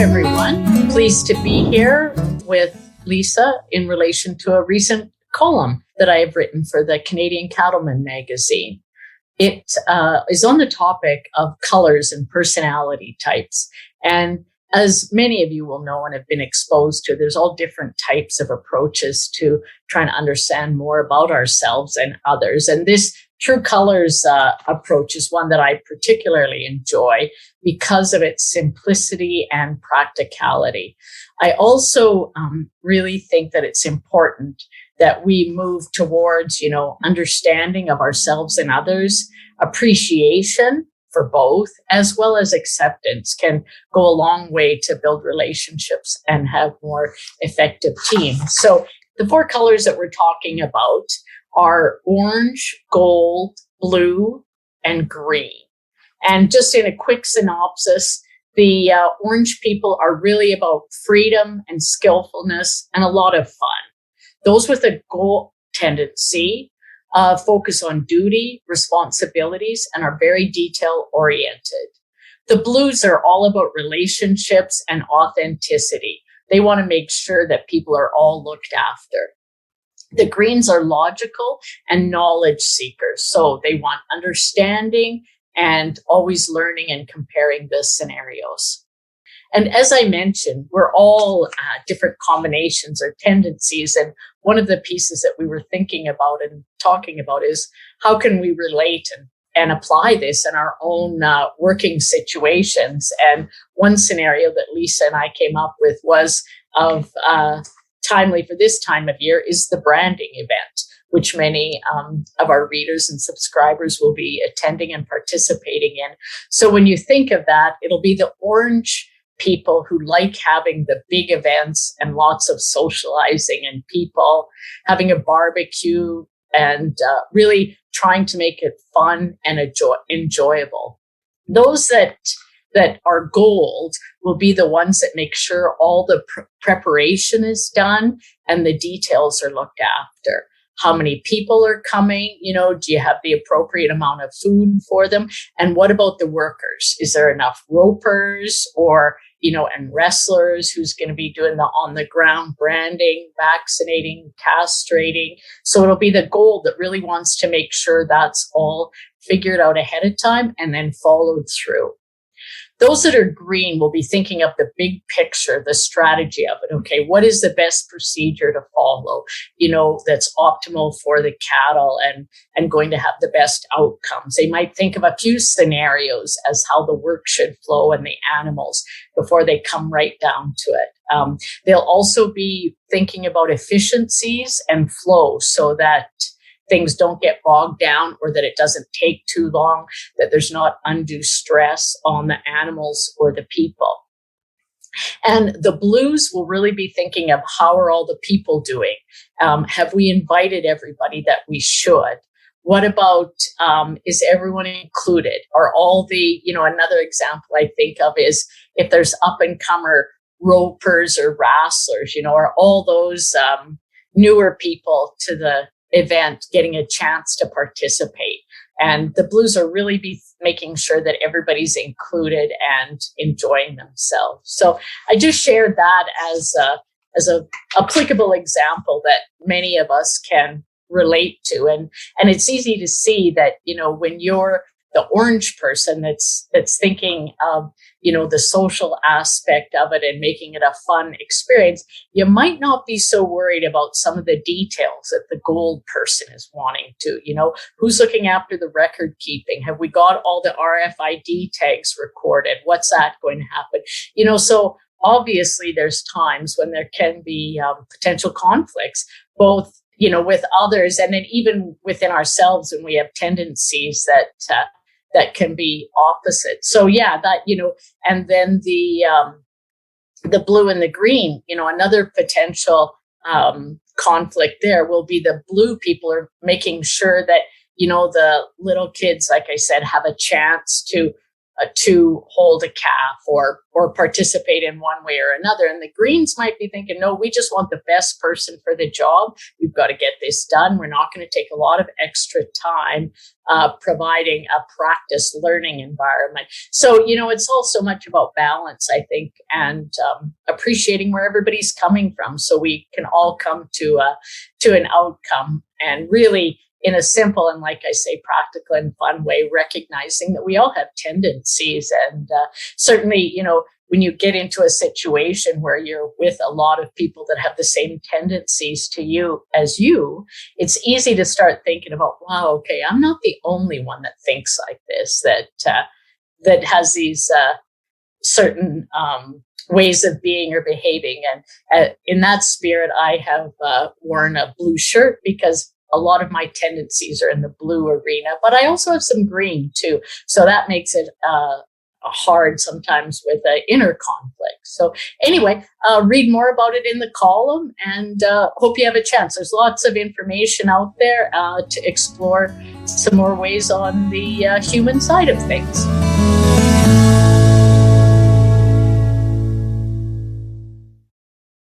everyone. Pleased to be here with Lisa in relation to a recent column that I have written for the Canadian Cattleman magazine. It is on the topic of colors and personality types. And as many of you will know and have been exposed to, there's all different types of approaches to trying to understand more about ourselves and others. And this True Colors approach is one that I particularly enjoy because of its simplicity and practicality. I also really think that it's important that we move towards, understanding of ourselves and others, appreciation for both, as well as acceptance can go a long way to build relationships and have more effective teams. So the four colors that we're talking about are orange, gold, blue, and green. And just in a quick synopsis, the orange people are really about freedom and skillfulness and a lot of fun. Those with a gold tendency focus on duty, responsibilities, and are very detail-oriented. The blues are all about relationships and authenticity. They want to make sure that people are all looked after. The greens are logical and knowledge seekers. So they want understanding and always learning and comparing the scenarios. And as I mentioned, we're all different combinations or tendencies. And one of the pieces that we were thinking about and talking about is how can we relate and apply this in our own working situations. And one scenario that Lisa and I came up with was timely for this time of year is the branding event, which many of our readers and subscribers will be attending and participating in. So when you think of that, it'll be the orange people who like having the big events and lots of socializing and people having a barbecue and really trying to make it fun and enjoyable. Those that are gold will be the ones that make sure all the preparation is done and the details are looked after. How many people are coming? Do you have the appropriate amount of food for them? And what about the workers? Is there enough ropers or, and wrestlers who's going to be doing the on the ground branding, vaccinating, castrating? So it'll be the gold that really wants to make sure that's all figured out ahead of time and then followed through. Those that are green will be thinking of the big picture, the strategy of it. Okay, what is the best procedure to follow, that's optimal for the cattle and going to have the best outcomes? They might think of a few scenarios as how the work should flow and the animals before they come right down to it. They'll also be thinking about efficiencies and flow so that things don't get bogged down or that it doesn't take too long, that there's not undue stress on the animals or the people. And the blues will really be thinking of how are all the people doing? Have we invited everybody that we should? What about, is everyone included? Are all the, another example I think of is if there's up and comer ropers or wrestlers, are all those newer people to the event getting a chance to participate. And the blues are really be making sure that everybody's included and enjoying themselves. So I just shared that as a applicable example that many of us can relate to. And it's easy to see that, when you're the orange person that's thinking of, the social aspect of it and making it a fun experience, you might not be so worried about some of the details that the gold person is wanting to, who's looking after the record keeping? Have we got all the RFID tags recorded? What's that going to happen? So obviously there's times when there can be potential conflicts, both, with others and then even within ourselves, and we have tendencies that can be opposite. So yeah, that, and then the blue and the green, another potential conflict there will be the blue people are making sure that, the little kids, like I said, have a chance to to hold a calf or participate in one way or another. And the Greens might be thinking, no, we just want the best person for the job. We've got to get this done. We're not going to take a lot of extra time providing a practice learning environment. So, it's all so much about balance, I think, and appreciating where everybody's coming from so we can all come to an outcome, and really in a simple and, like I say, practical and fun way, recognizing that we all have tendencies. And certainly, when you get into a situation where you're with a lot of people that have the same tendencies to you as you, it's easy to start thinking about, wow, okay, I'm not the only one that thinks like this, that has these certain ways of being or behaving. And in that spirit, I have worn a blue shirt because a lot of my tendencies are in the blue arena, but I also have some green too. So that makes it hard sometimes with inner conflict. So anyway, read more about it in the column, and hope you have a chance. There's lots of information out there to explore some more ways on the human side of things.